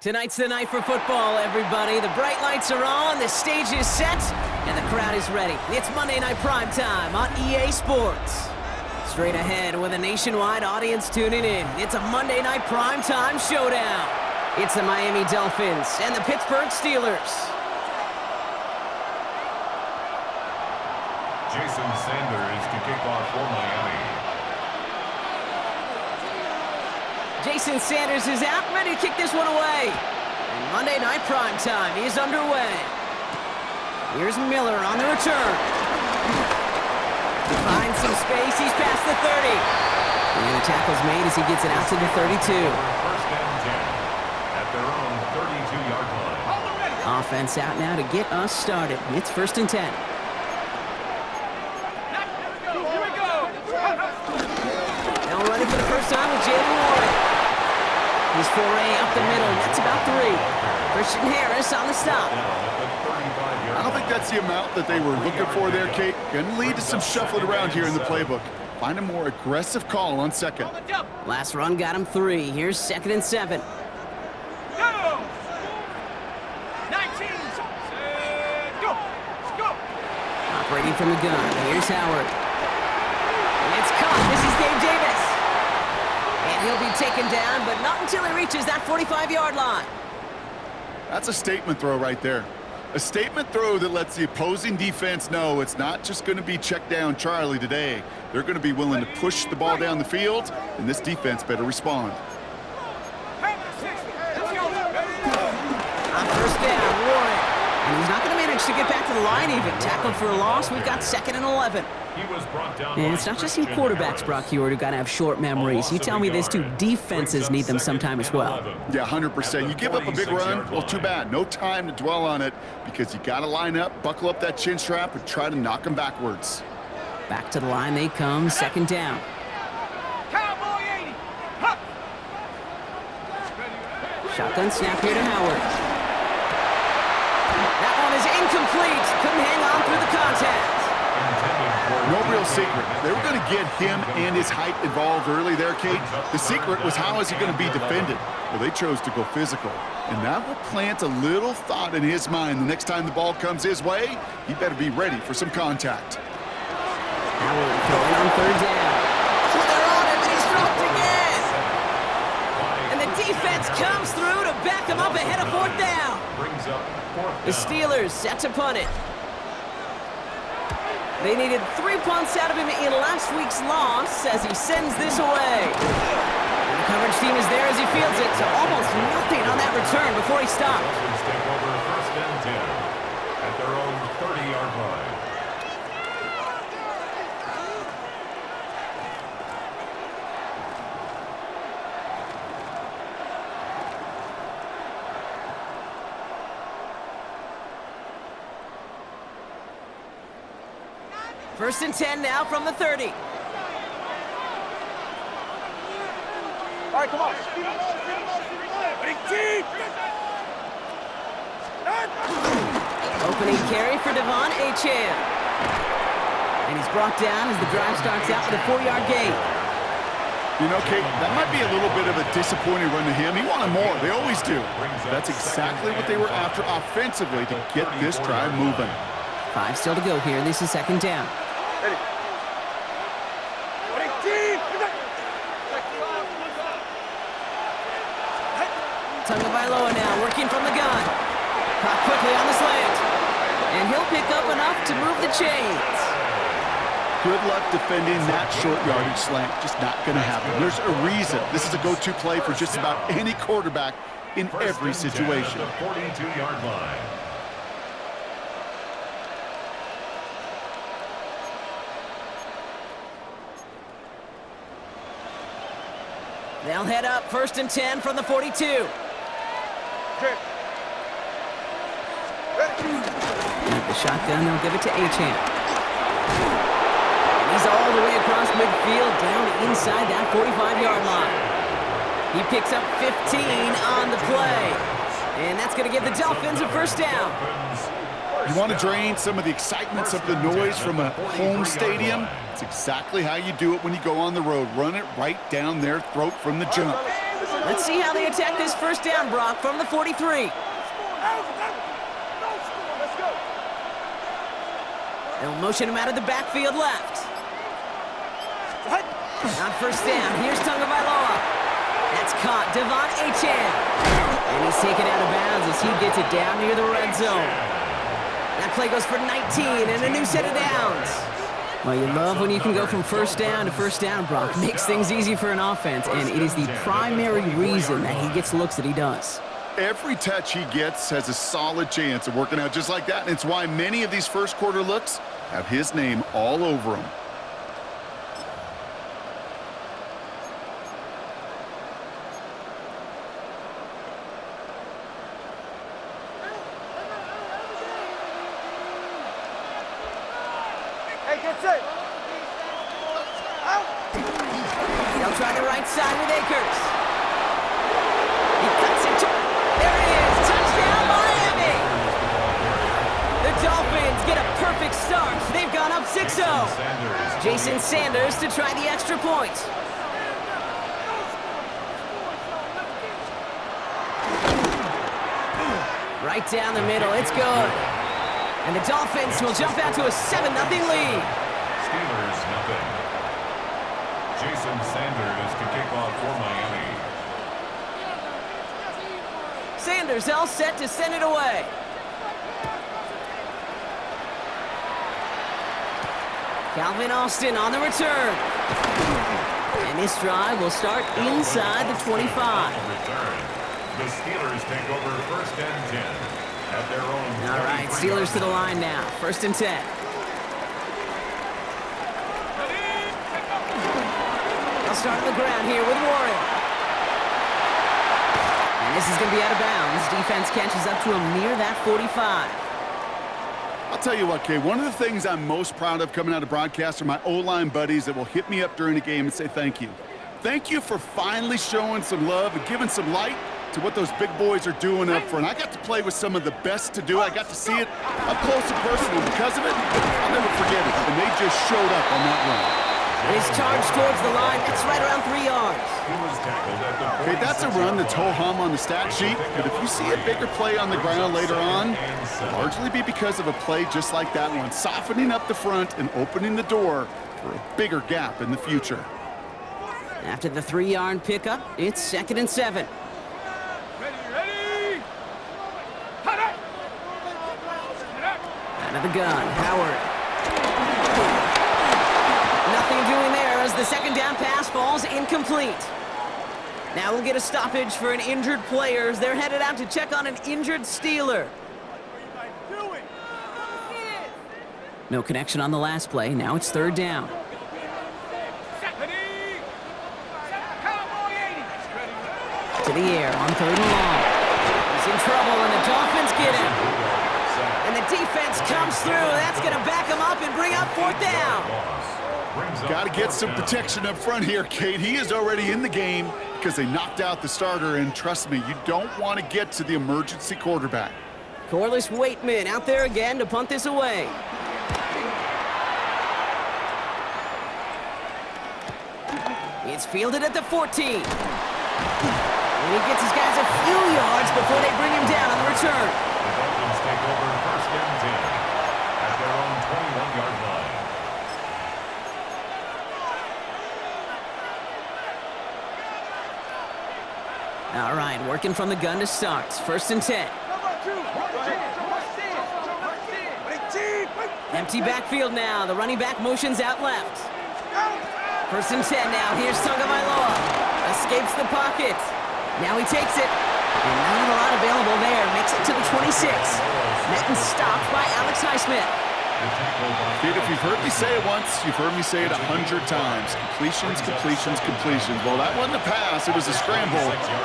Tonight's the night for football, everybody. The bright lights are on, the stage is set, and the crowd is ready. It's Monday Night Primetime on EA Sports. Straight ahead with a nationwide audience tuning in, it's a Monday Night Primetime showdown. It's the Miami Dolphins and the Pittsburgh Steelers. Jason Sanders to kick off for Miami. Jason Sanders is out, ready to kick this one away. And Monday Night Primetime is underway. Here's Miller on the return. He finds some space, he's past the 30. And the tackle's made as he gets it out to the 32. First and 10 at their own 32-yard line. Offense out now to get us started. It's 1st and 10. Now running for the first time with Jalen Warren. His foray up the middle, that's about 3. Christian Harris on the stop. I don't think that's the amount that they were looking for there, Kate. Going to lead to some shuffling around here in the playbook. Find a more aggressive call on second. Last run got him 3. Here's 2nd and 7. Go! 19, go! Go! Operating from the gun, here's Howard. It's caught, this is Dave Davis. And he'll be taken down, but not until he reaches that 45-yard line. That's a statement throw right there. A statement throw that lets the opposing defense know it's not just going to be check down Charlie today. They're going to be willing to push the ball down the field, and this defense better respond. On first down, Warren. And he's not going to manage to get back to the line even. Tackled for a loss, we've got 2nd and 11. And it's not just you quarterbacks, Brock Heward, who got to have short memories. You tell me this too, defenses need them sometime as well. Yeah, 100%. You give up a big run, well, too bad. No time to dwell on it because you got to line up, buckle up that chin strap, and try to knock them backwards. Back to the line they come, 2nd down. Shotgun snap here to Howard. That one is incomplete. Couldn't hang on through the contact. No real secret. They were going to get him and his height involved early there, Kate. The secret was how is he going to be defended? Well, they chose to go physical. And that will plant a little thought in his mind. The next time the ball comes his way, he better be ready for some contact. Howard throwing on 3rd down. Oh, they're on him, and he's dropped again. And the defense comes through to back him up ahead of 4th down. The Steelers set to punt it. They needed 3 punts out of him in last week's loss as he sends this away. And the coverage team is there as he fields it, so almost nothing on that return before he stopped. Dolphins take over 1st and 10 at their own 30-yard line. First and 10 now from the 30. All right, come on. Opening carry for Devon Achane. And he's brought down as the drive starts out with a 4-yard gain. You know, Kate, that might be a little bit of a disappointing run to him. He wanted more. They always do. That's exactly what they were after offensively to get this drive moving. 5 still to go here. This is 2nd down. Tagovailoa now working from the gun. Caught quickly on the slant. And he'll pick up enough to move the chains. Good luck defending that short yardage slant. Just not going to happen. There's a reason. This is a go-to play for just about any quarterback in every situation. The 42-yard line. They'll head up 1st and 10 from the 42. With the shotgun, they'll give it to Achane. And He's all the way across midfield, down inside that 45-yard line. He picks up 15 on the play. And that's going to give the Dolphins a first down. You want to drain some of the excitement, some of the noise from a home stadium? It's exactly how you do it when you go on the road. Run it right down their throat from the jump. Let's see how they attack this first down, Brock, from the 43. They'll motion him out of the backfield left. On first down, here's Tagovailoa. That's caught, Devon Achane. And he's taken out of bounds as he gets it down near the red zone. That play goes for 19 and a new set of downs. Well, you love when you can go from first down to first down, Brock. Makes things easy for an offense, and it is the primary reason that he gets looks that he does. Every touch he gets has a solid chance of working out just like that, and it's why many of these first quarter looks have his name all over them. They'll try the right side with Akers. He cuts it. There it is. Touchdown, Miami. The Dolphins get a perfect start. They've gone up 6-0. Jason Sanders to try the extra point. Right down the middle. It's good. And the Dolphins will jump out to a 7-0 lead. Steelers, nothing. Jason Sanders to kick off for Miami. Sanders all set to send it away. Calvin Austin on the return. And this drive will start inside the 25. The Steelers take over first and 10 at their own. All right, Steelers to the line now. First and 10. They'll start on the ground here with Warren. And this is going to be out of bounds. Defense catches up to him near that 45. I'll tell you what, Kay, one of the things I'm most proud of coming out of broadcast are my O-line buddies that will hit me up during the game and say thank you. Thank you for finally showing some love and giving some light to what those big boys are doing up front. I got to play with some of the best to do it. I got to see it up close and personal. Because of it, I'll never forget it. And they just showed up on that run. His charge towards the line, it's right around 3 yards. Okay, that's a run that's ho-hum on the stat sheet, but if you see a bigger play on the ground later on, it'll largely be because of a play just like that one, softening up the front and opening the door for a bigger gap in the future. After the 3-yard pickup, it's 2nd and 7. Ready! Out of the gun, Howard. Nothing doing there as the second down pass falls incomplete. Now we'll get a stoppage for an injured player as they're headed out to check on an injured Steeler. No connection on the last play. Now it's 3rd down. To the air on 3rd and long. He's in trouble and the Dolphins get him. And the defense comes through. That's going to back him up and bring up 4th down. Got to get some protection up front here, Kate. He is already in the game because they knocked out the starter, and trust me, you don't want to get to the emergency quarterback. Corliss Waitman out there again to punt this away. It's fielded at the 14. And he gets his guys a few yards before they bring him down on the return. The Dolphins take over first and 10 at their own 21-yard line. All right, working from the gun to start. 1st and 10. Empty backfield now. The running back motions out left. 1st and 10 now. Here's Tagovailoa. Escapes the pocket. Now he takes it. And not a lot available there. Makes it to the 26. Met and stopped by Alex Highsmith. Kid, if you've heard me say it once, you've heard me say it 100 times. Completions, completions, completions. Well, that wasn't a pass. It was a scramble.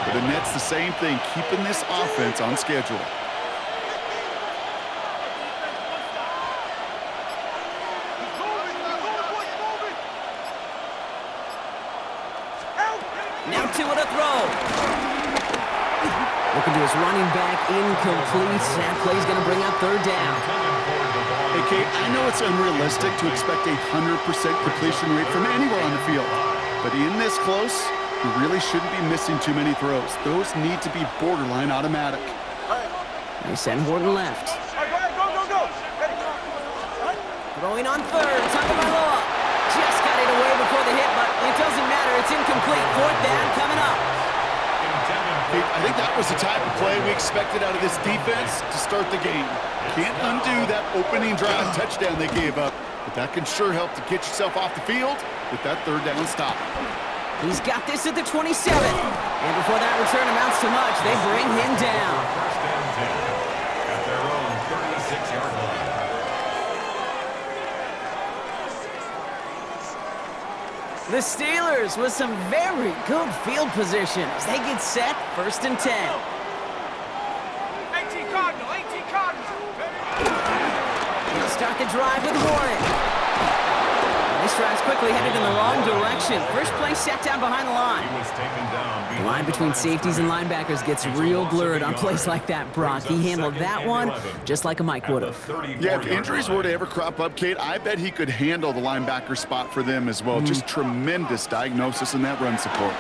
But the Nets the same thing, keeping this offense on schedule. 2 to throw. Looking to his running back, incomplete. That play's going to bring up 3rd down. Hey, Kate, I know it's unrealistic to expect a 100% completion rate from anywhere on the field. But in this close, you really shouldn't be missing too many throws. Those need to be borderline automatic. They send Horton left. All right, go, go, go. Ready. Throwing on 3rd. Tagovailoa just got it away before the hit, but it doesn't matter. It's incomplete. 4th down coming up. Hey, I think that was the type of play we expected out of this defense to start the game. Can't undo that opening drive touchdown they gave up, but that can sure help to get yourself off the field with that 3rd down stop. He's got this at the 27. And before that return amounts to much, they bring him down. 1st and 10 at their own 36-yard line. The Steelers with some very good field position as they get set, 1st and 10. 18 Cardinal, 18 Cardinal. He'll start the drive with Warren. This drive's quickly headed in the wrong direction. First play set down behind the line. He was taken down. The line between safeties and linebackers gets real blurred on plays like that, Brock. He handled that one just like a Mike would have. Yeah, if injuries were to ever crop up, Kate, I bet he could handle the linebacker spot for them as well. Just tremendous diagnosis in that run support.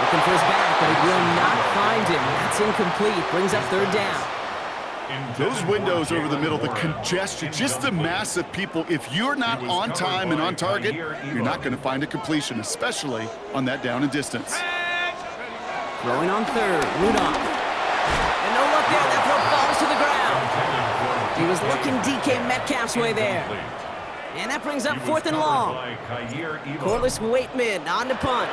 Looking for his back, but he will not find him. That's incomplete. Brings up 3rd down. Those windows over the middle, the congestion, just the mass of people. If you're not on time and on target, you're not going to find a completion, especially on that down and distance. Throwing on 3rd, Rudolph. And no luck there, that throw falls to the ground. He was looking DK Metcalf's way there. And that brings up 4th and long. Corliss Waitman on to punt.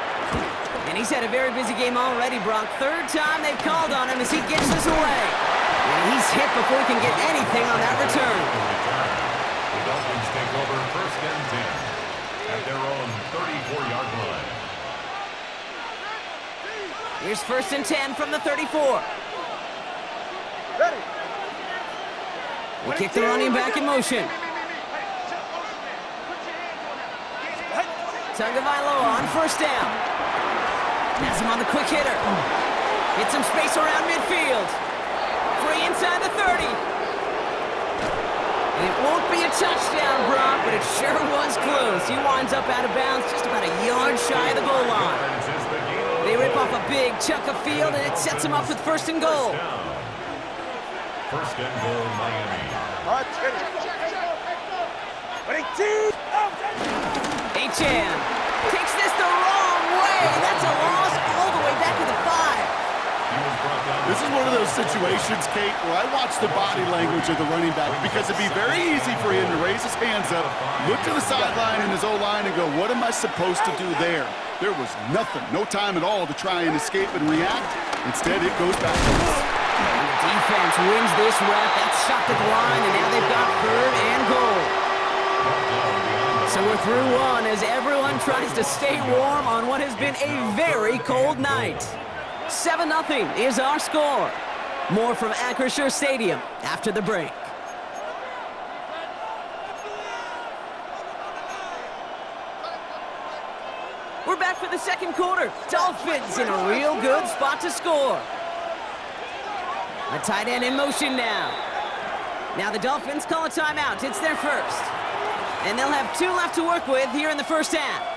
And he's had a very busy game already, Brock. 3rd time they've called on him as he gets this away. And he's hit before he can get anything on that return. The Dolphins take over 1st and 10 at their own 34-yard line. Here's 1st and 10 from the 34. Ready. They kick the running back in motion. Tagovailoa on 1st down. Has him on the quick hitter. Hits some space around midfield. Free inside the 30. It won't be a touchdown, Brock, but it sure was close. He winds up out of bounds just about a yard shy of the goal line. They rip off a big chunk of field, and it sets him up with 1st and goal. 1st and goal, Miami. All right, ready. Ready, team. Achan takes this the wrong way. That's a loss all the way back to the 5. This is one of those situations, Kate, where I watch the body language of the running back because it'd be very easy for him to raise his hands up, look to the sideline in his O-line and go, what am I supposed to do there? There was nothing, no time at all to try and escape and react. Instead, it goes backwards. And the defense wins this rep. That's shot at the line, and now they've got 3rd and goal. So we're through one as everyone tries to stay warm on what has been a very cold night. 7-0 is our score. More from Acrisure Stadium after the break. We're back for the 2nd quarter. Dolphins in a real good spot to score. A tight end in motion now. Now the Dolphins call a timeout. It's their 1st. And they'll have 2 left to work with here in the 1st half.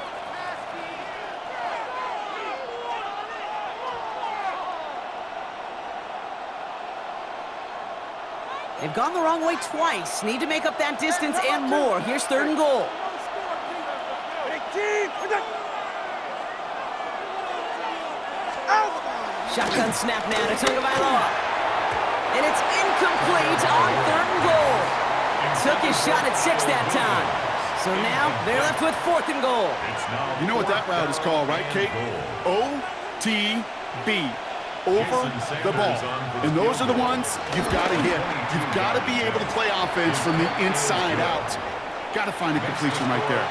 They've gone the wrong way twice. Need to make up that distance and more. Here's 3rd and goal. Shotgun snap now to Tagovailoa. And it's incomplete on 3rd and goal. Took his shot at 6 that time. So now they're left with 4th and goal. You know what that route is called, right, Kate? OTB. Over the ball. And those are the ones you've got to hit. You've got to be able to play offense from the inside out. Got to find a completion right there.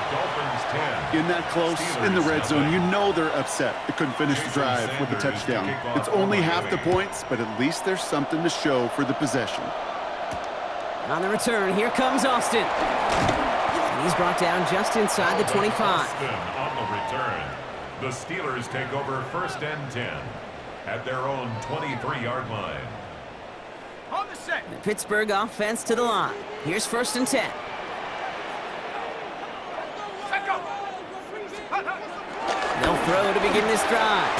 In that close, in the red zone, you know they're upset. They couldn't finish the drive with a touchdown. It's only half the points, but at least there's something to show for the possession. On the return, here comes Austin. And he's brought down just inside the 25. On the return. The Steelers take over 1st and 10 at their own 23-yard line. On the set. The Pittsburgh offense to the line. Here's 1st and 10. Set go. They'll throw to begin this drive.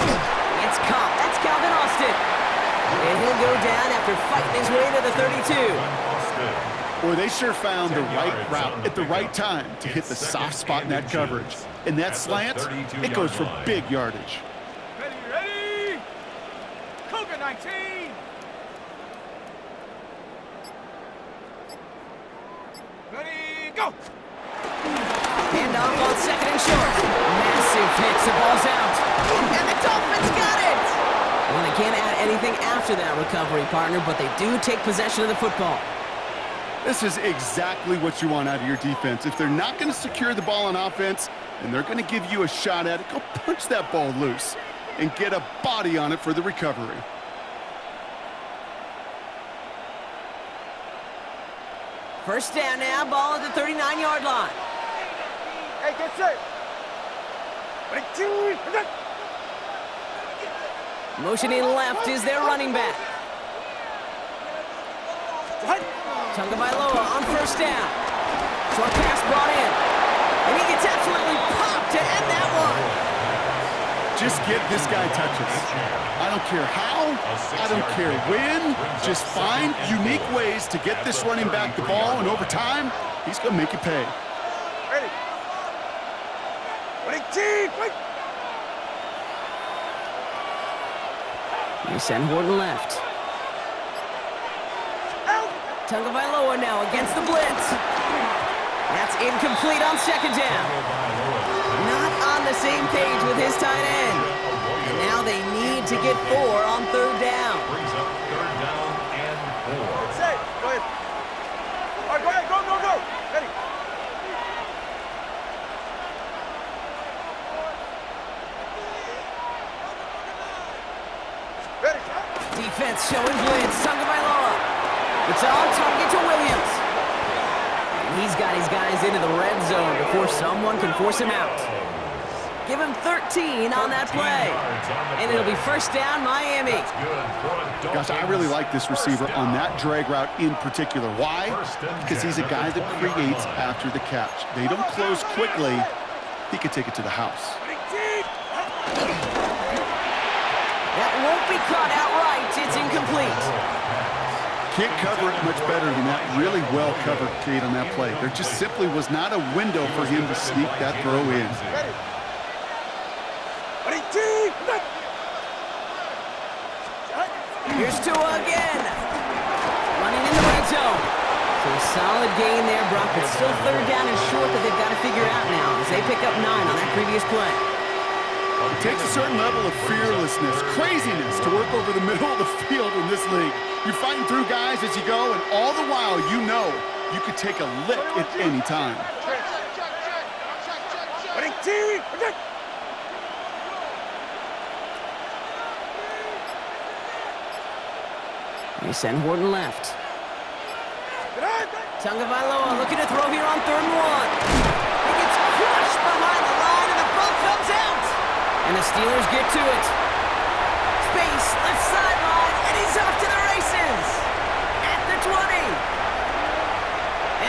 It's caught. That's Calvin Austin. And he'll go down after fighting his way to the 32. Boy, they sure found the right route at the right time to hit the soft spot in that coverage. And that slant, it goes for big yardage. Ready. Cougar 19. Ready, go. Hand off on 2nd and short. Massive hit. The ball's out. And the Dolphins got it. Well, they can't add anything after that recovery, partner, but they do take possession of the football. This is exactly what you want out of your defense. If they're not going to secure the ball on offense, and they're going to give you a shot at it, go punch that ball loose and get a body on it for the recovery. First down now, ball at the 39-yard line. Hey, get set. Ready, two. Motioning left is their running back. Tagovailoa on 1st down. Short pass brought in. And he gets absolutely popped to end that one. Just get this guy touches. I don't care how, I don't care when. Just find unique ways to get this running back the ball, and over time, he's going to make you pay. Ready. Ready, team. Wait. They send Horton left. Tagovailoa now against the blitz. That's incomplete on 2nd down. Not on the same page with his tight end. And now they need to get 4 on 3rd down. Brings up 3rd down and 4. Set. Go ahead. All right, go ahead. Go, go, go. Ready. Ready. Defense showing blitz. Tagovailoa. It's on target to Williams. And he's got his guys into the red zone before someone can force him out. Give him 13 on that play. And it'll be 1st down, Miami. Gosh, I really like this receiver on that drag route in particular. Why? Because he's a guy that creates after the catch. They don't close quickly. He could take it to the house. That won't be caught outright. It's incomplete. Can't cover it much better than that. Really well covered, Kate, on that play. There just simply was not a window for him to sneak that throw in. Ready. Ready, team. Here's Tua again. Running in the red zone. So a solid gain there, Brock. It's still 3rd down and short that they've got to figure out now as they pick up 9 on that previous play. It takes a certain level of fearlessness, craziness to work over the middle of the field in this league. You're fighting through guys as you go, and all the while you know you could take a lick at any time. Ready, team. They send Horton left. Tagovailoa looking to throw here on 3rd and 1. He gets crushed behind the line, and the ball comes out. And the Steelers get to it. Space, left sideline, and he's off to the races. At the 20.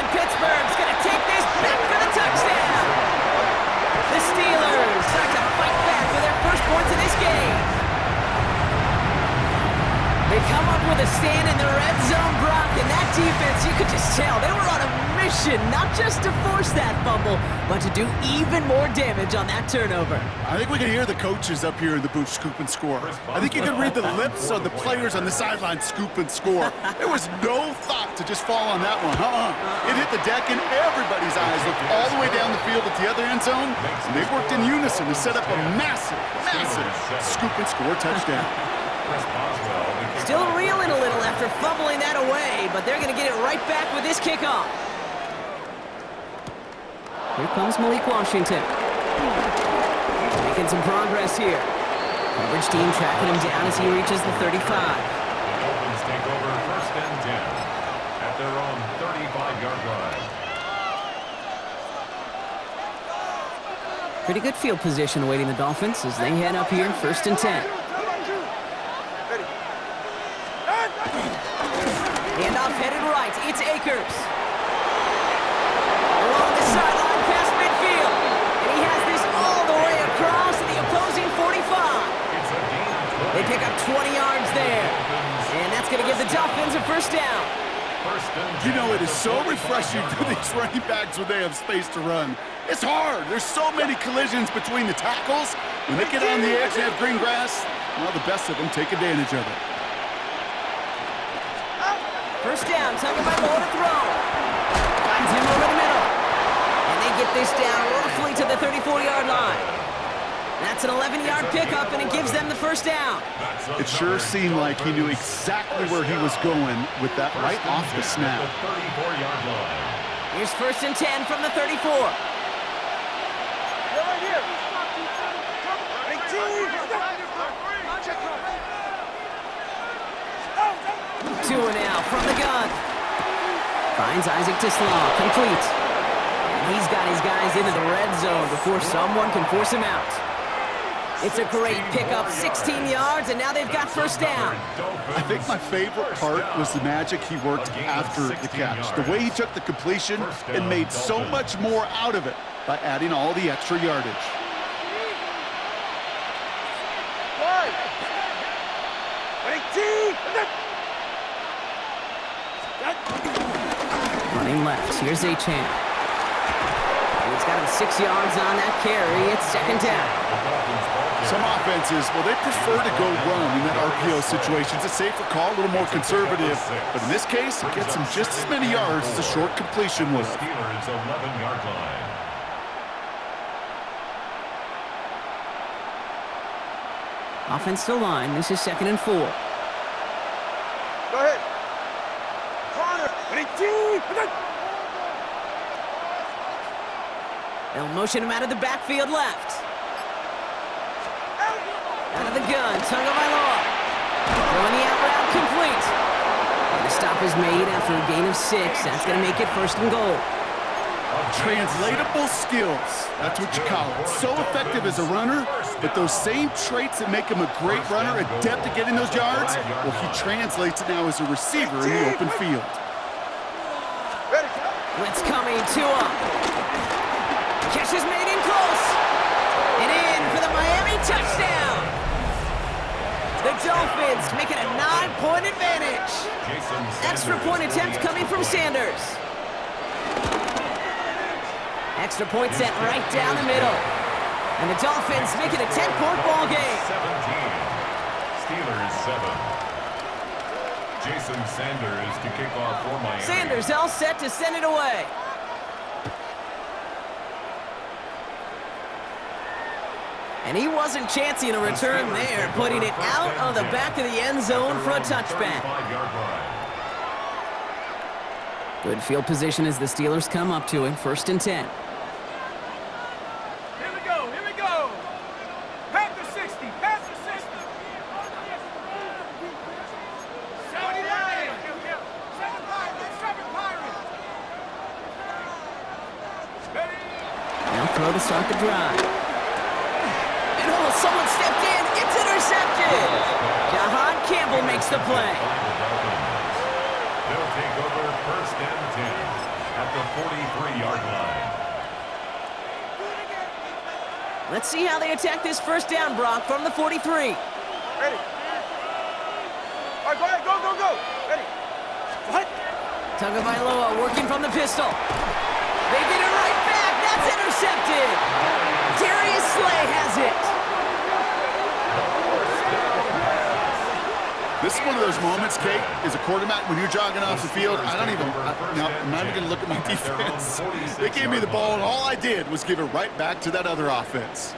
And Pittsburgh's going to take this back for the touchdown. The Steelers start to fight back for their first points of this game. They come up with a stand in the red zone, Brock, and that defense, you could just tell, they were on a mission, not just to force that fumble, but to do even more damage on that turnover. I think we can hear the coaches up here in the booth scoop and score. I think you can read the lips of the players on the sideline scoop and score. There was no thought to just fall on that one. It hit the deck, and everybody's eyes looked all the way down the field at the other end zone, and they worked in unison to set up a massive, massive scoop and score touchdown. Still reeling a little after fumbling that away, but they're going to get it right back with this kickoff. Here comes Malik Washington. Making some progress here. Coverage team tracking him down as he reaches the 35. The Dolphins take over 1st and 10 at their own 35-yard line. Pretty good field position awaiting the Dolphins as they head up here, 1st and 10. Handoff headed right. It's Akers. Along the sideline past midfield. And he has this all the way across to the opposing 45. They pick up 20 yards there. And that's going to give the Dolphins a 1st down. You know, it is so refreshing for these running backs when they have space to run. It's hard. There's so many collisions between the tackles. When they get on the edge and have green grass, well, the best of them take advantage of it. 1st down, Tagovailoa to throw. Finds him over the middle. And they get this down roughly to the 34-yard line. That's an 11-yard pickup, and it gives them the 1st down. It sure seemed like he knew exactly where he was going with that right off the snap. Here's 1st and 10 from the 34. Right here. 2 now from the gun. Finds Isaac Tislaw, complete. And he's got his guys into the red zone before someone can force him out. It's a great pickup, 16 yards, and now they've got 1st down. I think my favorite part was the magic he worked after the catch. The way he took the completion and made so much more out of it by adding all the extra yardage. Running left, here's Achane. And he's got him 6 yards on that carry. It's 2nd down. Some offenses, well, they prefer to go run in that RPO situation. It's a safer call, a little more conservative. But in this case, it gets him just as many yards as a short completion would. Steelers 11-yard line. Offensive line, this is 2nd and 4. Go ahead. Corner. They'll motion him out of the backfield left. Out of the gun, Tagovailoa. Throwing the out route complete. And the stop is made after a gain of 6. That's going to make it 1st and goal. Translatable skills. That's what you call it. So effective as a runner, but those same traits that make him a great runner, adept at getting those yards, well, he translates it now as a receiver in the open field. Blitz coming, Tua. Catch is made in close. And in for the Miami touchdown. The Dolphins make it a 9-point advantage. Extra point attempt coming from Sanders. Extra point set right down the middle. And the Dolphins make it a 10-point ball game. 17. Steelers 7. Jason Sanders to kick off for Miami. Sanders all set to send it away. And he wasn't chancing a return there, putting it out of the back of the end zone for a touchback. Good field position as the Steelers come up to it, 1st and 10. Here we go. Pass to 60. 79. 7 Pirates. Now throw to start the drive. And oh, someone stepped in. It's intercepted. Jahan Campbell makes the play. They'll take over 1st and 10 at the 43-yard line. Let's see how they attack this 1st down, Brock, from the 43. Ready. All right, go ahead. Go. Ready. What? Tagovailoa working from the pistol. They get it right back. That's intercepted. Darius Slay has it. This is one of those moments, Kate, as a quarterback, when you're jogging off the field, I'm not even going to look at my defense. They gave me the ball, and all I did was give it right back to that other offense.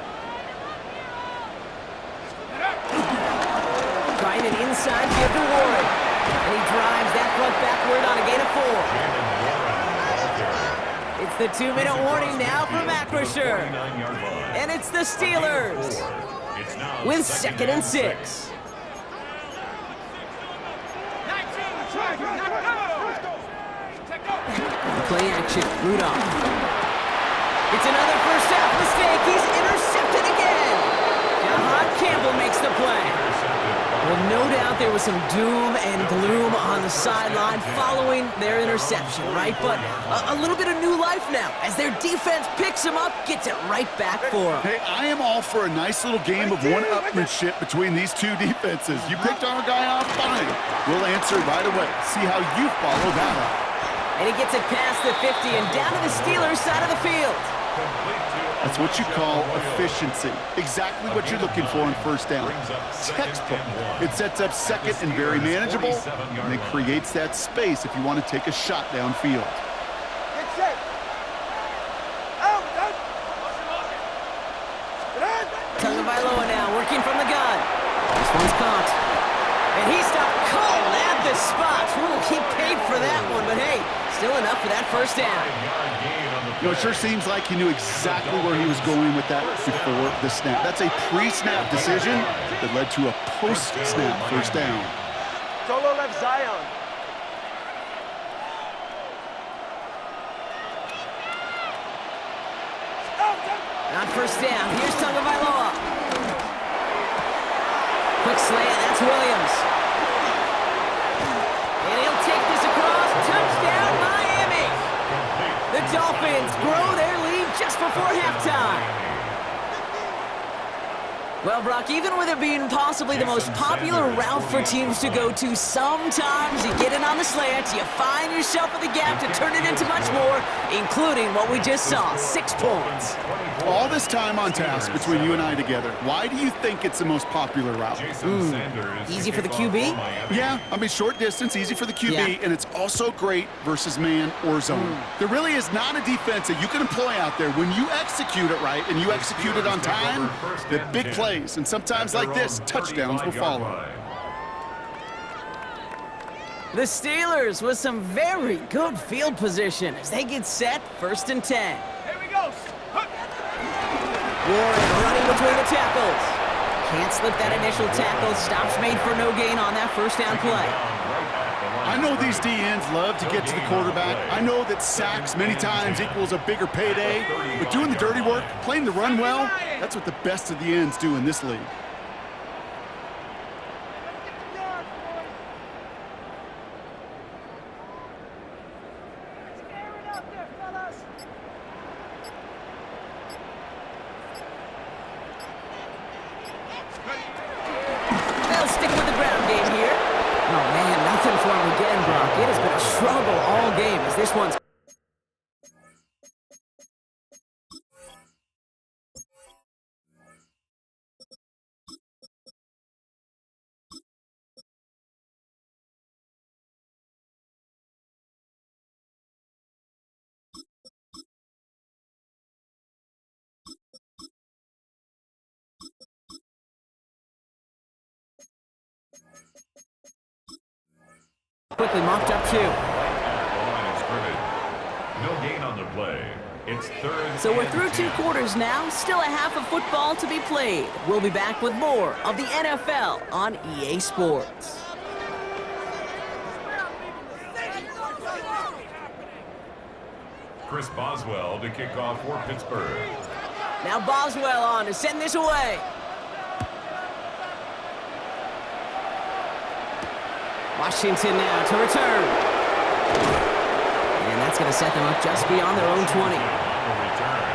Trying an inside give to Warren. And he drives that front backward on a gain of 4. It's the 2-minute warning now from Acrisure. And it's the Steelers with 2nd and 6. Play action, Rudolph. It's another first half mistake. He's intercepted again. Jahan Campbell makes the play. Well, no doubt there was some doom and gloom on the sideline following their interception, right? But a little bit of new life now as their defense picks him up, gets it right back for him. Hey, I am all for a nice little game of one-upmanship between these two defenses. You picked our guy off, fine. We'll answer right away. See how you follow that up. And he gets it past the 50 and down to the Steelers' side of the field. That's what you call efficiency. Exactly what you're looking for in first down. Textbook. It sets up second and very manageable, and it creates that space if you want to take a shot downfield. Get set. Out. Tagovailoa now working from the gun. This one's caught. And he stopped cold at the spot. Ooh, he paid for that one, but hey, still enough for that first down. You know, it sure seems like he knew exactly where he was going with that before the snap. That's a pre-snap decision that led to a post-snap first down. Solo left Zion. On first down, here's Tagovailoa. Quick slant, that's Williams. And he'll take this across. Touchdown, Miami! The Dolphins grow their lead just before halftime. Well, Brock, even with it being possibly the most popular route for teams to go to, sometimes you get in on the slant, you find yourself with a gap to turn it into much more, including what we just saw, 6 points. All this time on task between you and I together, why do you think it's the most popular route? Easy for the QB? Yeah, I mean, short distance, easy for the QB, Yeah. and it's also great versus man or zone. There really is not a defense that you can employ out there when you execute it right and you execute it on time, the big plays, and sometimes like this, touchdowns will follow. The Steelers with some very good field position as they get set, 1st and 10. Here we go. Warren running between the tackles. Can't slip that initial tackle. Stops made for no gain on that first down play. I know these DNs love to get to the quarterback. I know that sacks many times equals a bigger payday, but doing the dirty work, playing the run well, that's what the best of the ends do in this league. They'll stick with the ground game here. Oh, man, nothing for him again, Brock. It has been a struggle all game as this one's... quickly mopped up too. No gain on the play. It's 3rd. So we're through 2 quarters now, still a half of football to be played. We'll be back with more of the NFL on EA Sports. Chris Boswell to kick off for Pittsburgh. Now Boswell on to send this away. Washington now to return. And that's going to set them up just beyond their own 20. On the return,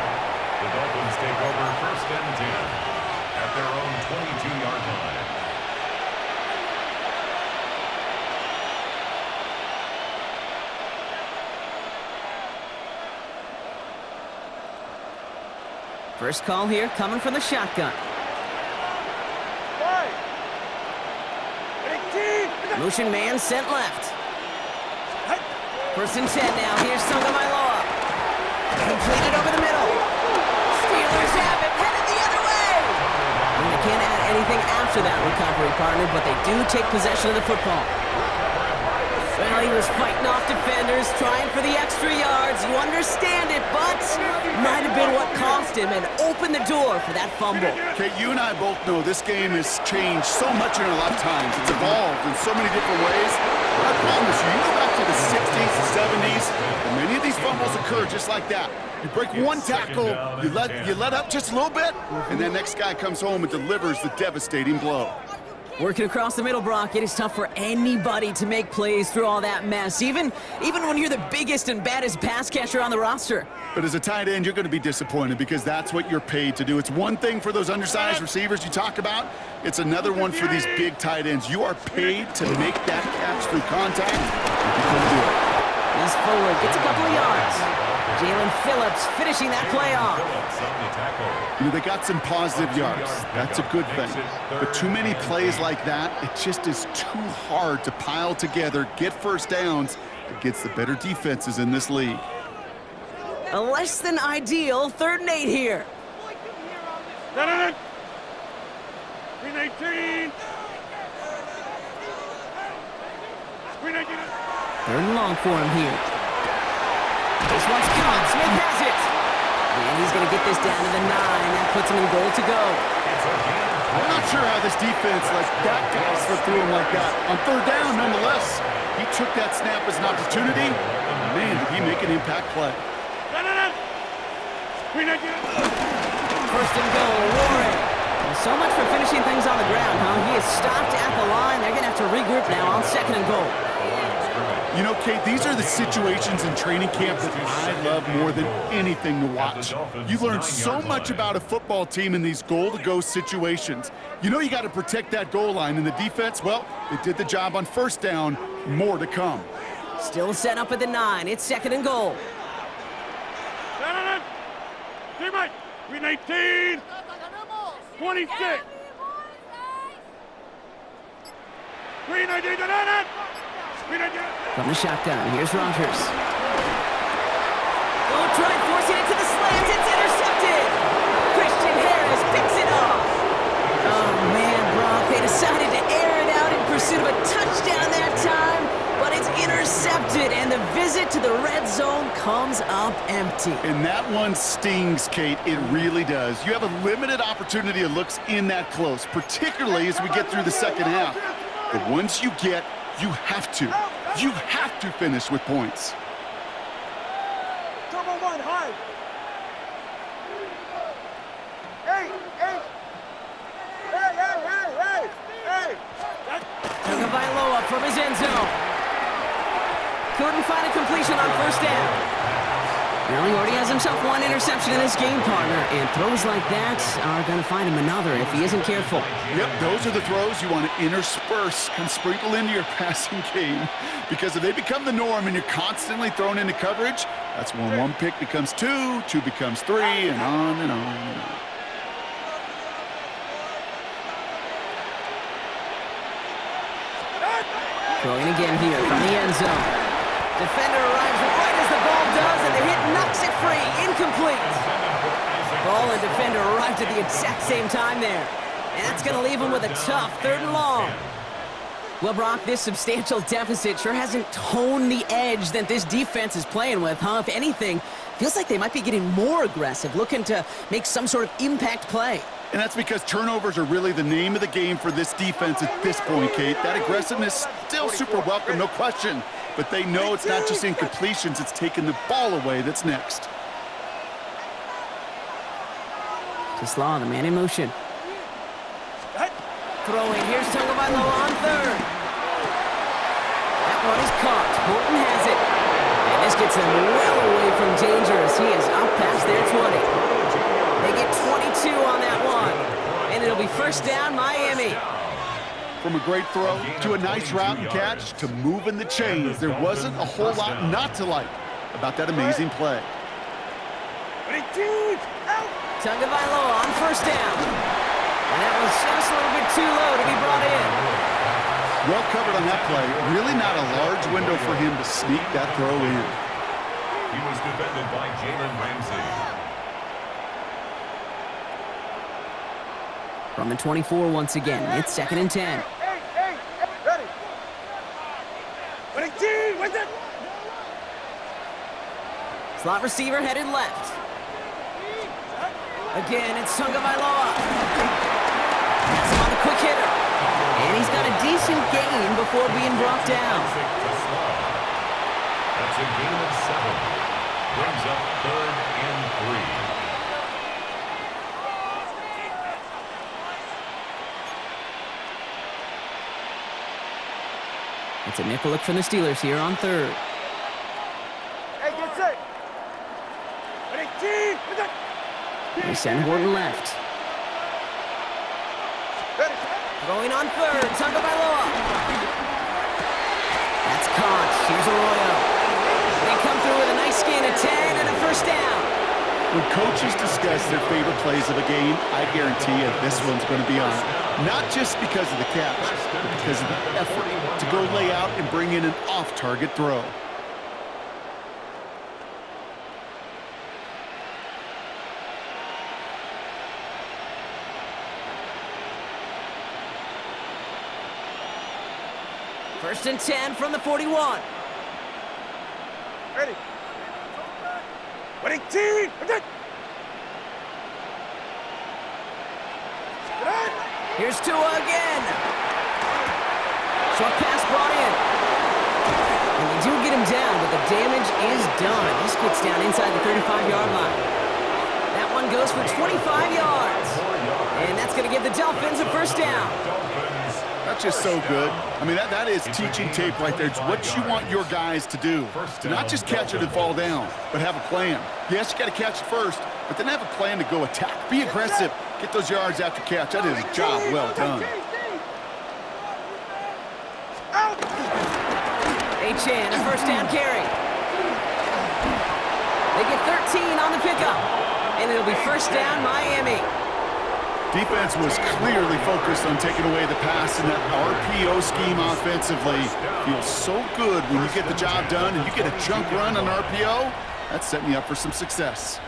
the Dolphins take over 1st and 10 at their own 22-yard line. First call here coming from the shotgun. Motion man sent left. 1st and 10 now. Here's Tagovailoa. Completed over the middle. Steelers have it, headed the other way. I mean, they can't add anything after that recovery, partner, but they do take possession of the football. Well, he was fighting off defenders, trying for the extra yards. You understand it, but might have been what cost him and opened the door for that fumble. Okay, you and I both know this game has changed so much in our lifetimes. It's evolved in so many different ways. But I promise you, you go back to the 60s, the 70s, and many of these fumbles occur just like that. You break one tackle, you let up just a little bit, and that next guy comes home and delivers the devastating blow. Working across the middle, Brock, it is tough for anybody to make plays through all that mess, even when you're the biggest and baddest pass catcher on the roster. But as a tight end, you're going to be disappointed because that's what you're paid to do. It's one thing for those undersized receivers you talk about. It's another one for these big tight ends. You are paid to make that catch through contact, and you can do it. He's forward, gets a couple of yards. Jalen Phillips finishing that play off. You know, they got some positive yards. That's a good thing. But too many plays like that, it just is too hard to pile together, get first downs against the better defenses in this league. A less than ideal 3rd and 8 here. 3 and 18. 3rd and long for him here. This one's caught. Smith has it. And he's going to get this down to the 9. That puts him in goal to go. I'm not sure how this defense lets that guy slip through him like that. On 3rd down, nonetheless, he took that snap as an opportunity. Man, did he make an impact play. 1st and goal, Warren. Well, so much for finishing things on the ground, huh? He is stopped at the line. They're going to have to regroup now on 2nd and goal. You know, Kate, these are the situations in training camp that I love more than anything to watch. You learn so much about a football team in these goal-to-go situations. You know you got to protect that goal line, and the defense, well, they did the job on 1st down. More to come. Still set up at the 9. It's 2nd and goal. 3 and 18. 26. 3 and 18. From the shotgun, here's Rogers. Oh, try forcing it to the slant. It's intercepted. Christian Harris picks it off. Oh, man, Brock, they decided to air it out in pursuit of a touchdown that time, but it's intercepted, and the visit to the red zone comes up empty. And that one stings, Kate. It really does. You have a limited opportunity of looks in that close, particularly as we get through the 2nd half. But once you get, you have to finish with points. Turbo 1, high. 8. Hey. Tagovailoa from his end zone. Couldn't find a completion on 1st down. Well, he already has himself one interception in this game, partner, and throws like that are going to find him another if he isn't careful. Yep, those are the throws you want to intersperse and sprinkle into your passing game, because if they become the norm and you're constantly thrown into coverage, that's when 1 pick becomes 2, 2 becomes 3, and on and on and on. Throwing again here from the end zone. Defender arrives right as the ball does, and the hit knocks it free. Incomplete. Ball and defender arrived at the exact same time there. And that's going to leave him with a tough 3rd and long. Well, Brock, this substantial deficit sure hasn't toned the edge that this defense is playing with, huh? If anything, feels like they might be getting more aggressive, looking to make some sort of impact play. And that's because turnovers are really the name of the game for this defense at this point, Kate. That aggressiveness still super welcome, no question. But they know it's not just incompletions, it's taking the ball away that's next. Slaw, the man in motion. Throwing, here's Tagovailoa on 3rd. That one is caught. Horton has it. And this gets them well away from danger as he is up past their 20. They get 22 on that one. And it'll be 1st down, Miami. From a great throw to a nice route and catch to moving the chains, there wasn't a whole lot not to like about that amazing play. Tagovailoa on 1st down. And that was just a little bit too low to be brought in. Well covered on that play. Really not a large window for him to sneak that throw in. He was defended by Jalen Ramsey. From the 24 once again, it's 2nd and 10. Ready. 18, what's it? Slot receiver headed left. Again, it's Tagovailoa. That's him on the quick hitter. And he's got a decent gain before being brought down. That's a gain of 7. Brings up 3rd and 3. It's a nickel look from the Steelers here on 3rd. Hey, get set. Ready, team. They send Horton left. Ready. Throwing on 3rd, Tagovailoa. That's caught. Here's Arroyo. They come through with a nice gain of 10 and a first down. When coaches discuss their favorite plays of a game, I guarantee you this one's going to be on it. Not just because of the catch, but because of the effort to go lay out and bring in an off-target throw. First and 10 from the 41. Ready. Ready, team. Here's Tua again. Short pass brought in. And they do get him down, but the damage is done. He gets down inside the 35-yard line. That one goes for 25 yards. And that's going to give the Dolphins a first down. That's just so good. I mean, that is teaching tape right there. It's what you want your guys to do. To not just catch it and fall down, but have a plan. Yes, you got to catch it first, but then have a plan to go attack. Be aggressive. Get those yards after catch. That is a job well done. H.N., a first down carry. They get 13 on the pickup. And it'll be first down, Miami. Defense was clearly focused on taking away the pass, and that RPO scheme offensively feels so good when you get the job done and you get a chunk run on RPO. That's setting you up for some success.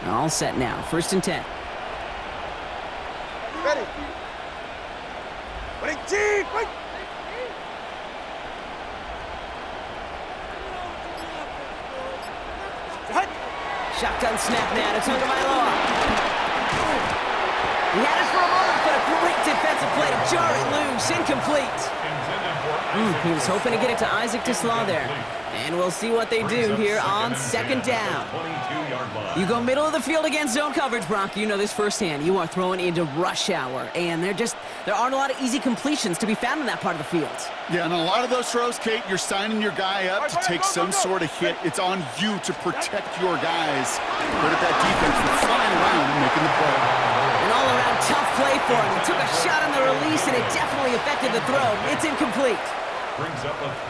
All set now. First and 10. Ready. Ready, team. Wait. Shotgun snap now to Tagovailoa. He had it for a moment, but a great defensive play to jar it loose. Incomplete. He was hoping to get it to Isaac Tisla there. And we'll see what they do here on second down. You go middle of the field against zone coverage, Brock. You know this firsthand. You are throwing into rush hour, and there aren't a lot of easy completions to be found in that part of the field. Yeah, and a lot of those throws, Kate, you're signing your guy up to take some sort of hit. It's on you to protect your guys. But at that defense, they're flying around and making the play. An all-around tough play for him. He took a shot on the release, and it definitely affected the throw. It's incomplete.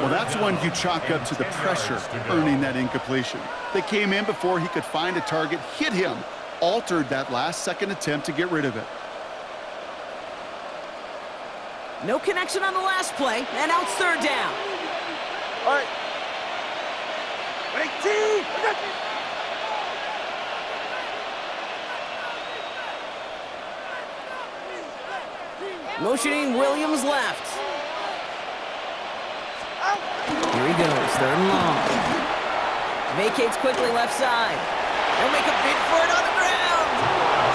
Well, that's one you chalk up to the pressure earning that incompletion. They came in before he could find a target, hit him, altered that last-second attempt to get rid of it. No connection on the last play, and now it's third down. All right. Ready, team. Motioning Williams left. Here he goes, third and long. Vacates quickly left side. He'll make a bid for it on the ground.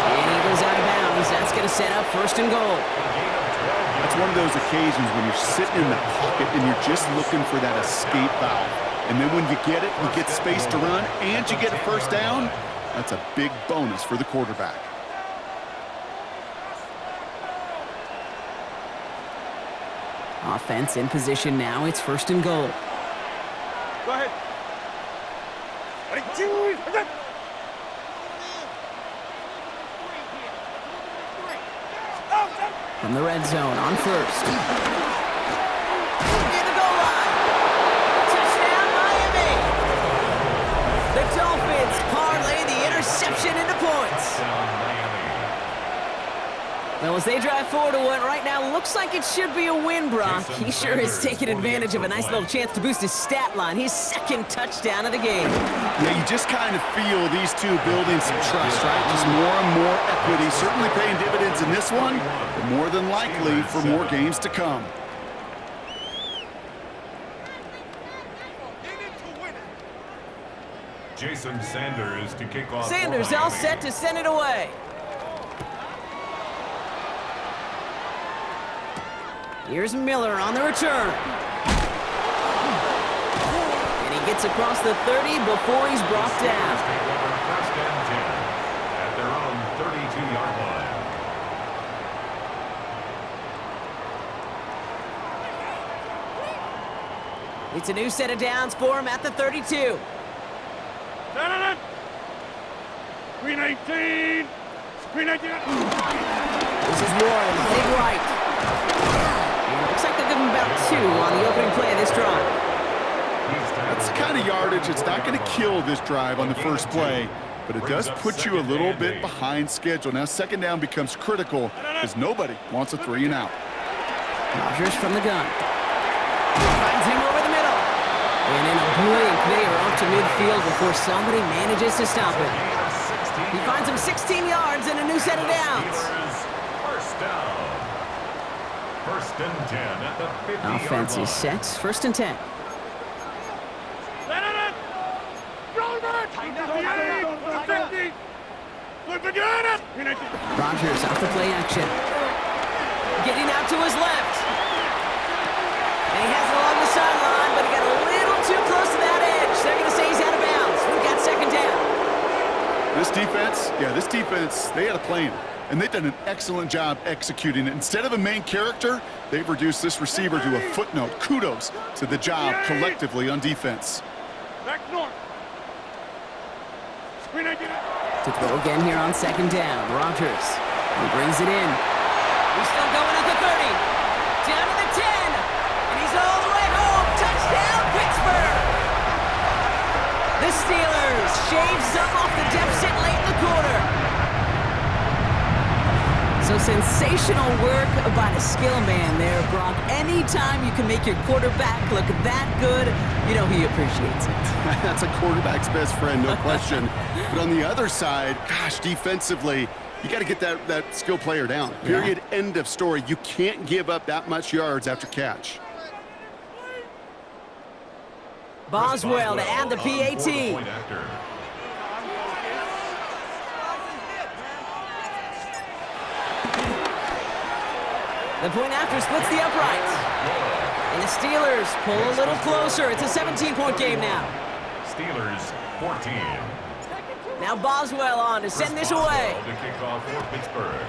And he goes out of bounds. That's going to set up first and goal. That's one of those occasions when you're sitting in the pocket and you're just looking for that escape valve. And then when you get it, you get space to run, and you get a first down, that's a big bonus for the quarterback. Offense in position now. It's first and goal. Go ahead. Ready, team. From the red zone on first. Near the goal line. Touchdown, Miami. The Dolphins parlay the interception into points. Well, as they drive forward to what right now looks like it should be a win, Brock. He sure is taking advantage of a nice little chance to boost his stat line. His second touchdown of the game. Yeah, you just kind of feel these two building some trust, right? Just more and more equity. Certainly paying dividends in this one, but more than likely for more games to come. Jason Sanders to kick off. Sanders all set to send it away. Here's Miller on the return. And he gets across the 30 before he's brought down. First and 10 at their own 32-yard line. It's a new set of downs for him at the 32. Screen 18. Screen 18. This is Warren, big right. And it looks like they'll give him about 2 on the opening play of this drive. That's the kind of yardage. It's not going to kill this drive on the first play, but it does put you a little bit behind schedule. Now, second down becomes critical because nobody wants a 3 and out. Rodgers from the gun. Finds him over the middle. And in a blink, they are off to midfield before somebody manages to stop him. He finds him 16 yards and a new set of downs. First down. First and 10 at the 50-yard Offense is set. First and 10. Rodgers off the play action. Getting out to his left. And he has it along the sideline, but he got a little too close to that edge. They're going to say he's out of bounds. We've got second down. This defense, they had a plan, and they've done an excellent job executing it. Instead of a main character, they've reduced this receiver to a footnote. Kudos to the job collectively on defense. Back north. Screen 18. To throw again here on second down. Rodgers. He brings it in. He's still going at the 30. Down to the 10. And he's all the way home. Touchdown, Pittsburgh. The Steelers shave some off the deficit late in the quarter. So sensational work by the skill man there, Brock. Anytime you can make your quarterback look that good, you know he appreciates it. That's a quarterback's best friend, no question. But on the other side, gosh, defensively, you got to get that skill player down. Period. Yeah. End of story. You can't give up that much yards after catch. Boswell to add the PAT. The point after splits the uprights. And the Steelers pull a little closer. It's a 17-point game now. Steelers 14. Now Boswell on to send this away. To kick off for Pittsburgh.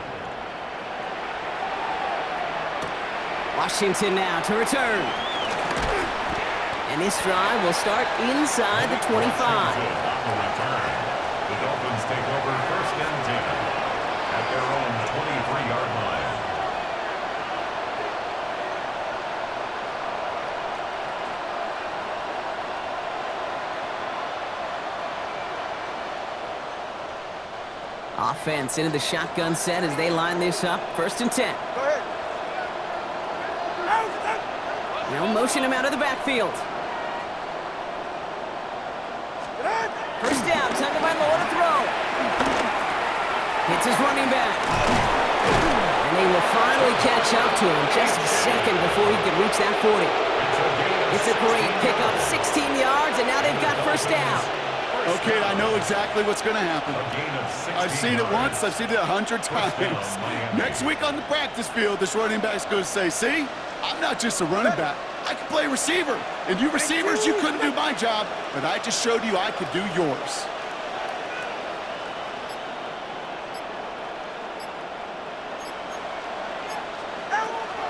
Washington now to return. And this drive will start inside the 25. The Dolphins take over first and 10 at their own 23-yard line. Offense into the shotgun set as they line this up. First and 10. Go ahead. Now motion him out of the backfield. First down, tugged by Lowe to throw. Hits his running back. And they will finally catch up to him just a second before he can reach that 40. It's a great pickup, 16 yards, and now they've got first down. Okay, I know exactly what's going to happen. I've seen it once, I've seen it 100 times. Next week on the practice field, this running back's going to say, see, I'm not just a running back. I can play receiver. And you receivers, you couldn't do my job, but I just showed you I could do yours.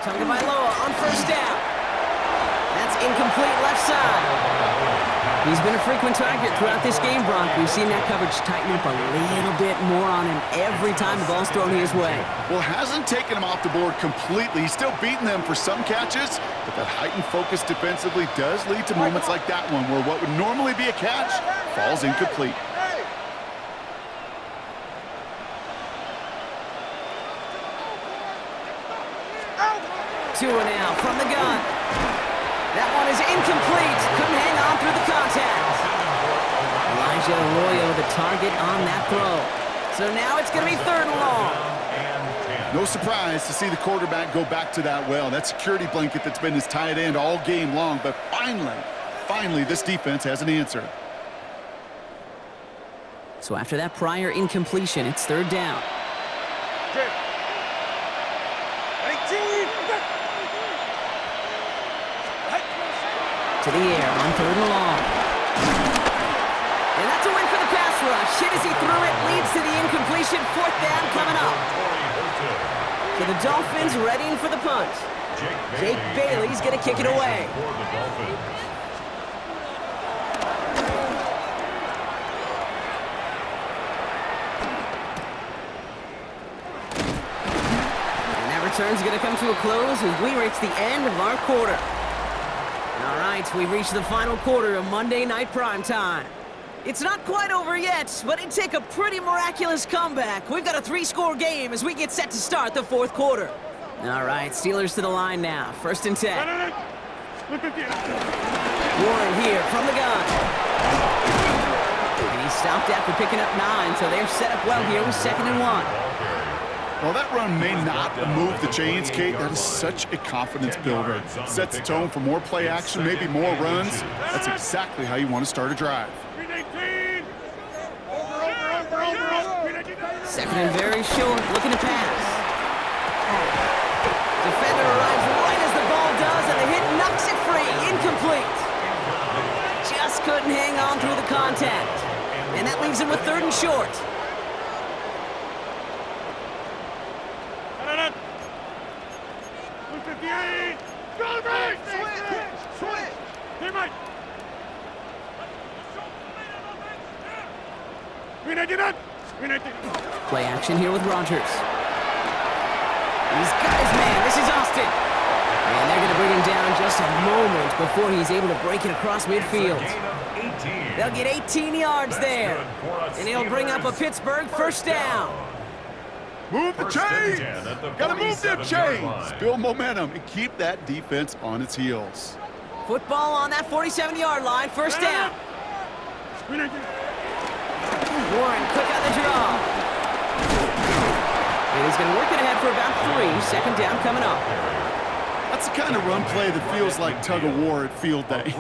Tagovailoa on first down. That's incomplete left side. He's been a frequent target throughout this game, Brock. We've seen that coverage tighten up a little bit more on him every time the ball's thrown his way. Well, hasn't taken him off the board completely. He's still beating them for some catches, but that heightened focus defensively does lead to moments like that one where what would normally be a catch falls incomplete. Tua now from the gun. That one is incomplete. Couldn't hang on through the contact. Elijah Arroyo the target on that throw. So now it's going to be third and long. No surprise to see the quarterback go back to that well. That security blanket that's been his tight end all game long. But finally, this defense has an answer. So after that prior incompletion, it's third down. Chip. 18. To the air on third and long. And that's a win for the pass rush. Hit as he threw it, leads to the incompletion. Fourth down coming up. So the Dolphins readying for the punt. Jake Bailey's going to kick it away. And that return's going to come to a close as we reach the end of our quarter. All right, we've reached the final quarter of Monday Night Primetime. It's not quite over yet, but it'd take a pretty miraculous comeback. We've got a 3-score game as we get set to start the fourth quarter. All right, Steelers to the line now. First and 10. Warren here from the gun. And he stopped after picking up 9, so they're set up well here with 2nd and 1. Well, that run may not move the chains, Kate. That is such a confidence builder. Sets the tone for more play action, maybe more runs. That's exactly how you want to start a drive. 2nd and very short, looking to pass. Defender arrives right as the ball does, and the hit knocks it free. Incomplete. Just couldn't hang on through the contact. And that leaves him with 3rd and short. Play action here with Rodgers. He's got his man. This is Austin. And they're going to bring him down just a moment before he's able to break it across midfield. They'll get 18 yards there. And he'll bring up a Pittsburgh first down. Move the chains! Gotta move them chains! Build momentum and keep that defense on its heels. Football on that 47-yard line. First down. Warren quick on the draw. And he's going to work it ahead for about 3. 2nd down coming up. That's the kind of run play that feels like tug-of-war at field day.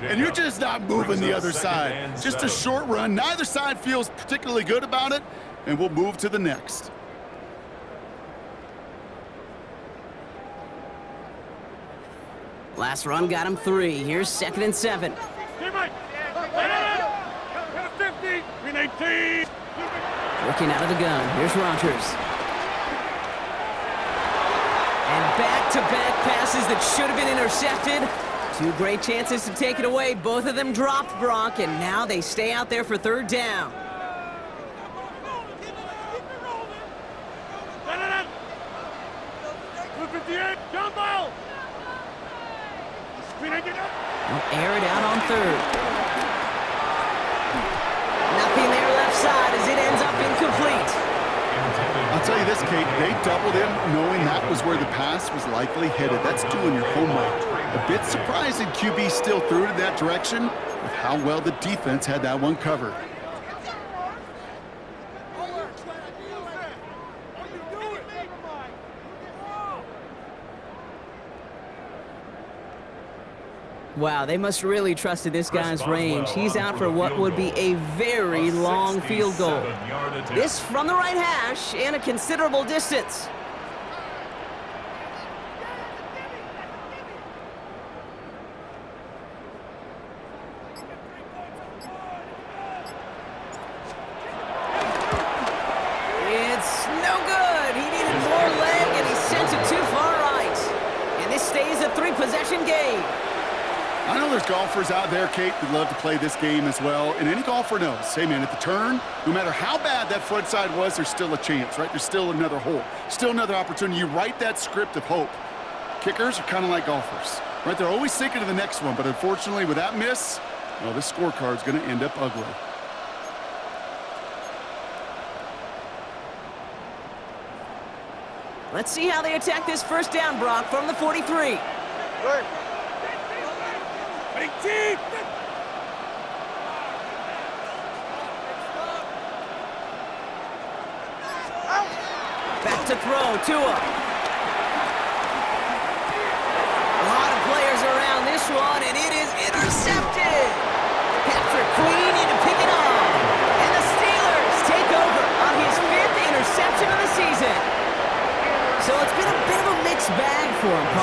And you're just not moving the other side. Just a short run. Neither side feels particularly good about it, and we'll move to the next. Last run got him 3. Here's 2nd and 7. Working out of the gun. Here's Rodgers. And back-to-back passes that should have been intercepted. 2 great chances to take it away. Both of them dropped, Brock, and now they stay out there for 3rd down. They'll air it out on 3rd. Nothing there left side as it ends up incomplete. I'll tell you this, Kate, they doubled him knowing that was where the pass was likely headed. That's doing your homework. A bit surprising QB still threw it in that direction with how well the defense had that one covered. Wow, they must really trusted this guy's range. He's out for what would be a very long field goal. This from the right hash and a considerable distance. It's no good. He needed more leg and he sent it too far right. And this stays a 3-possession game. I know there's golfers out there, Kate, that love to play this game as well. And any golfer knows, hey, man, at the turn, no matter how bad that front side was, there's still a chance, right? There's still another hole, still another opportunity. You write that script of hope. Kickers are kind of like golfers, right? They're always thinking of the next one. But unfortunately, with that miss, well, this scorecard's going to end up ugly. Let's see how they attack this first down, Brock, from the 43. Back to throw, Tua. A lot of players around this one, and it is intercepted. Patrick Queen in to pick it up. And the Steelers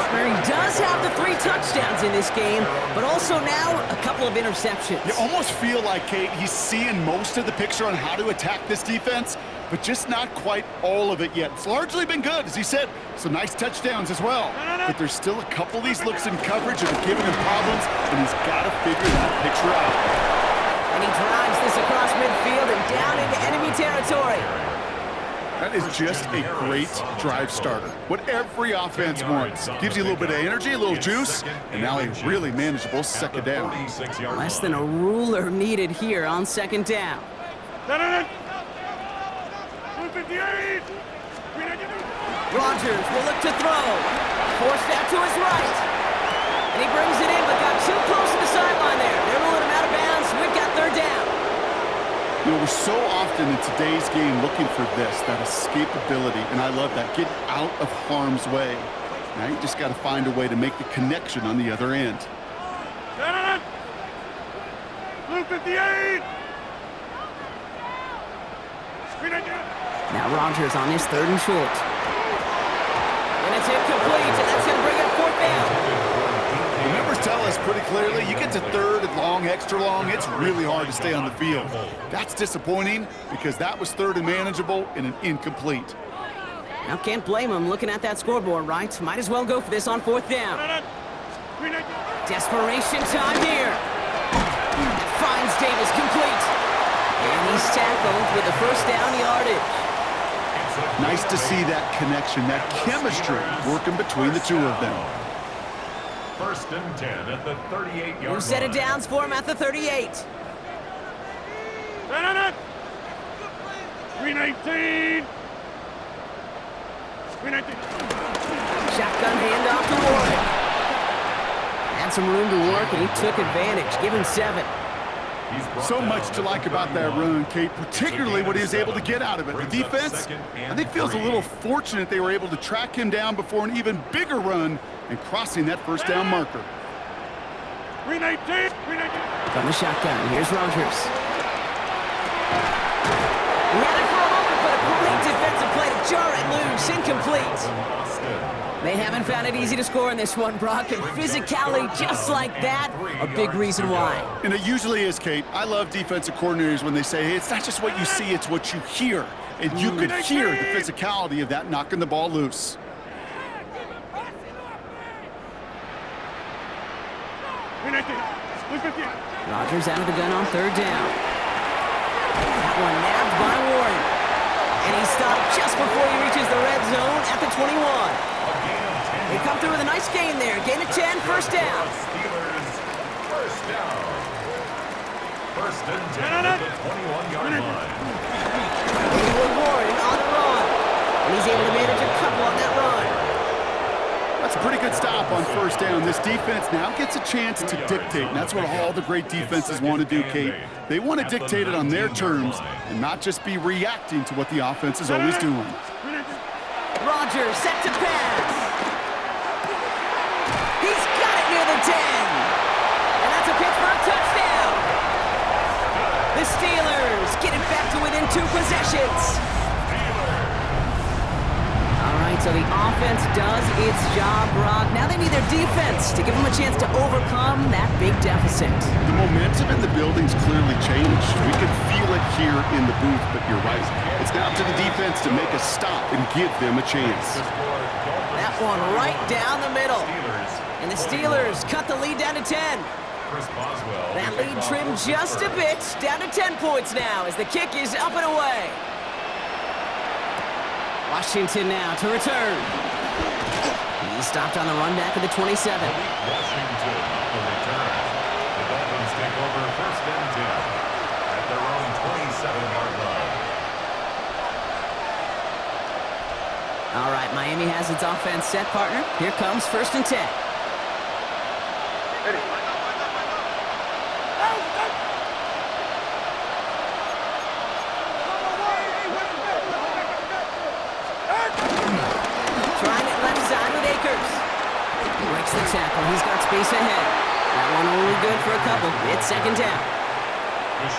partner. He does have the 3 touchdowns in this game, but also now a couple of interceptions. You almost feel like, Kate, he's seeing most of the picture on how to attack this defense, but just not quite all of it yet. It's largely been good, as he said. Some nice touchdowns as well. But there's still a couple of these looks in coverage that are giving him problems, and he's got to figure that picture out. And he drives this across midfield and down into enemy territory. That is just a great drive starter. What every offense wants. Gives you a little bit of energy, a little juice, and now a really manageable second down. Less than a ruler needed here on second down. Rodgers will look to throw. Forced out to his right. And he brings it in, but got too close to the sideline there. They're ruling him out of bounds. We've got third down. You know, we're so often in today's game looking for this, that escapability, and I love that. Get out of harm's way. Now you just got to find a way to make the connection on the other end. Blue 58! Now Rodgers on his third and short. And it's incomplete, and that's going to bring up fourth down. The numbers tell us pretty clearly, you get to third and long, extra long, it's really hard to stay on the field. That's disappointing because that was third and manageable and an incomplete. Now can't blame him looking at that scoreboard, right? Might as well go for this on fourth down. Desperation time here. Finds Davis complete. And he's tackled with the first down yardage. Nice to see that connection, that chemistry working between the two of them. First and 10 at the 38-yard line. New set of downs for him at the 38. 319! Shotgun handoff to Warren. Had some room to work, and he took advantage. Give him 7. So much to like about that run, Kate, particularly what he was able to get out of it. The defense, I think, feels a little fortunate they were able to track him down before an even bigger run and crossing that first down marker. 319! From the shotgun, here's Rodgers. He had it for a moment, but a great defensive play to jar it loose. Incomplete. They haven't found it easy to score in this one, Brock, and physicality just like that, a big reason why. And it usually is, Kate. I love defensive coordinators when they say, hey, it's not just what you see, it's what you hear. And you could hear the physicality of that knocking the ball loose. Rodgers out of the gun on third down. That one nabbed by Warren. And he stopped just before he reaches the red zone at the 21. They come through with a nice gain there. Gain of 10, first down. Steelers, first down. First and 10 at the 21-yard line. With Warren on the run. And he's able to manage a couple on that run. That's a pretty good stop on first down. This defense now gets a chance to dictate, and that's what all the great defenses want to do, Kate. They want to dictate it on their terms and not just be reacting to what the offense is always doing. Rodgers set to pass. He's got it near the 10. And that's a pitch for a touchdown. The Steelers get it back to within 2 possessions. All right, so the offense does its job, Brock. Now they need their defense to give them a chance to overcome that big deficit. The momentum in the building's clearly changed. We can feel it here in the booth, but you're right. It's now to the defense to make a stop and give them a chance. That one right down the middle. And the Steelers cut the lead down to 10. That lead trimmed just a bit, down to 10 points now as the kick is up and away. Washington now to return. He stopped on the run back at the 27. Washington on the return. The Dolphins take over first and 10 at their own 27-yard line. All right, Miami has its offense set, partner. Here comes first and 10. Trying it left side with Akers. Breaks the tackle. He's got space ahead. That one only good for a couple. It's second down.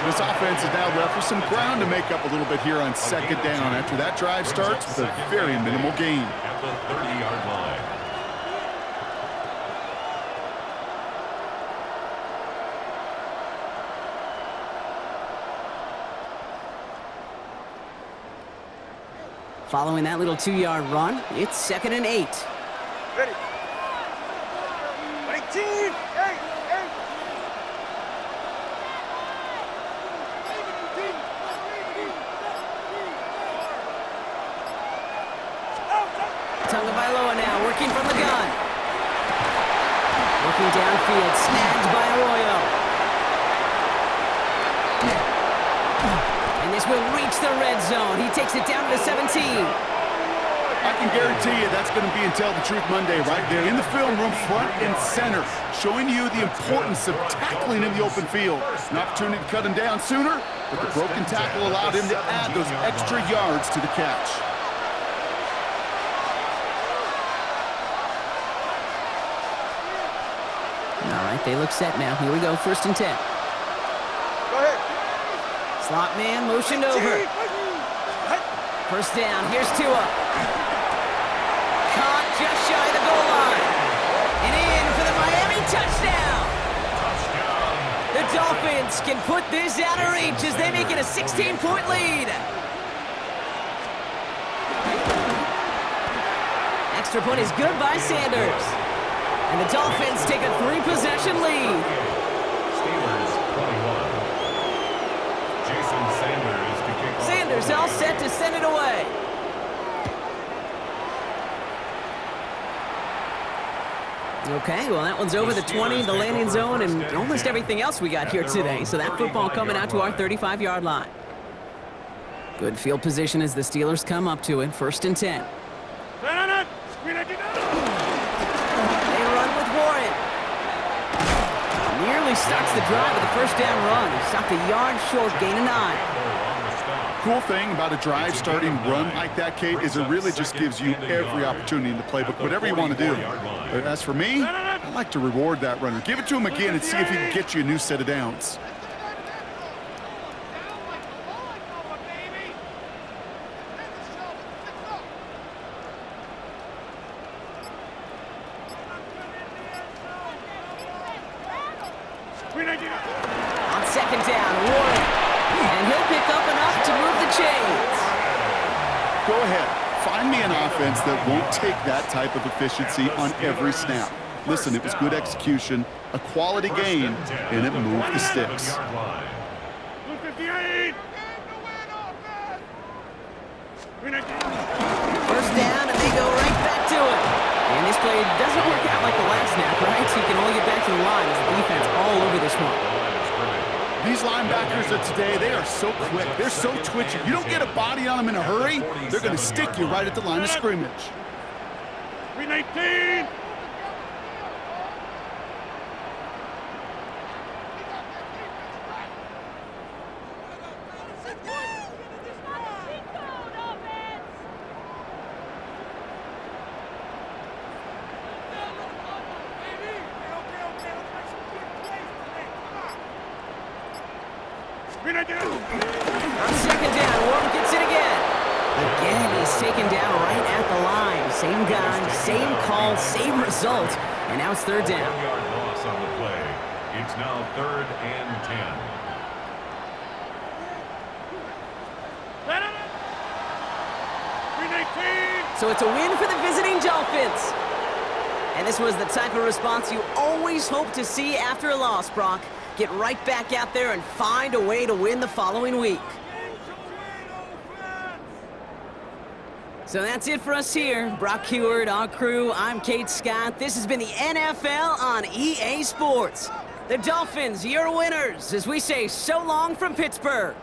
This offense is now left with some ground to make up a little bit here on second down after that drive starts with a very minimal gain. At the 30-yard line. Following that little 2-yard run, it's 2nd and 8. Ready. 19. Hey. Tagovailoa now working from the gun. Looking downfield, snagged by Arroyo. And this will reach the red zone. He takes it down to the 17. I can guarantee you that's going to be in Tell the Truth Monday right there in the film room, front and center, showing you the importance of tackling in the open field. An opportunity to cut him down sooner, but the broken tackle allowed him to add those extra yards to the catch. All right, they look set now. Here we go, 1st and 10. Go ahead. Slot man motioned over. 1st down, here's Tua. Caught just shy of the goal line. And in for the Miami touchdown. The Dolphins can put this out of reach as they make it a 16-point lead. Extra point is good by Sanders. And the Dolphins take a 3-possession lead. Steelers 21. Jason Sanders to kick off. Sanders all set to send it away. Okay, well, that one's over the 20, the landing zone, and almost everything else we got here today. So that football coming out to our 35-yard line. Good field position as the Steelers come up to it, 1st and 10. They run with Warren. Nearly starts the drive with the 1st down run. He stopped a yard short, gain of 9. Cool thing about a drive-starting run like that, Kate, is it really just gives you every opportunity in the playbook, whatever you want to do. But as for me, I like to reward that runner. Give it to him again and see if he can get you a new set of downs. On 2nd down, Warren. And he'll pick up enough to move the chains. Go ahead. Find me an offense that won't take that type of efficiency on every snap. Listen, it was good execution, a quality game, and it moved the sticks. 1st down, and they go right back to it. And this play doesn't work out like the last snap, right? So you can only get back to the line as the defense all over this one. These linebackers of today, they are so quick. They're so twitchy. You don't get a body on them in a hurry, they're going to stick you right at the line of scrimmage. 319. On 2nd down, Warren gets it again. Again, he's taken down right at the line. Same guy, same call, same result. And now it's 3rd down. 1-yard loss on the play. It's now 3rd and 10. So it's a win for the visiting Dolphins. And this was the type of response you always hope to see after a loss, Brock. Get right back out there and find a way to win the following week. So that's it for us here. Brock Heward, our crew, I'm Kate Scott. This has been the NFL on EA Sports. The Dolphins, your winners, as we say so long from Pittsburgh.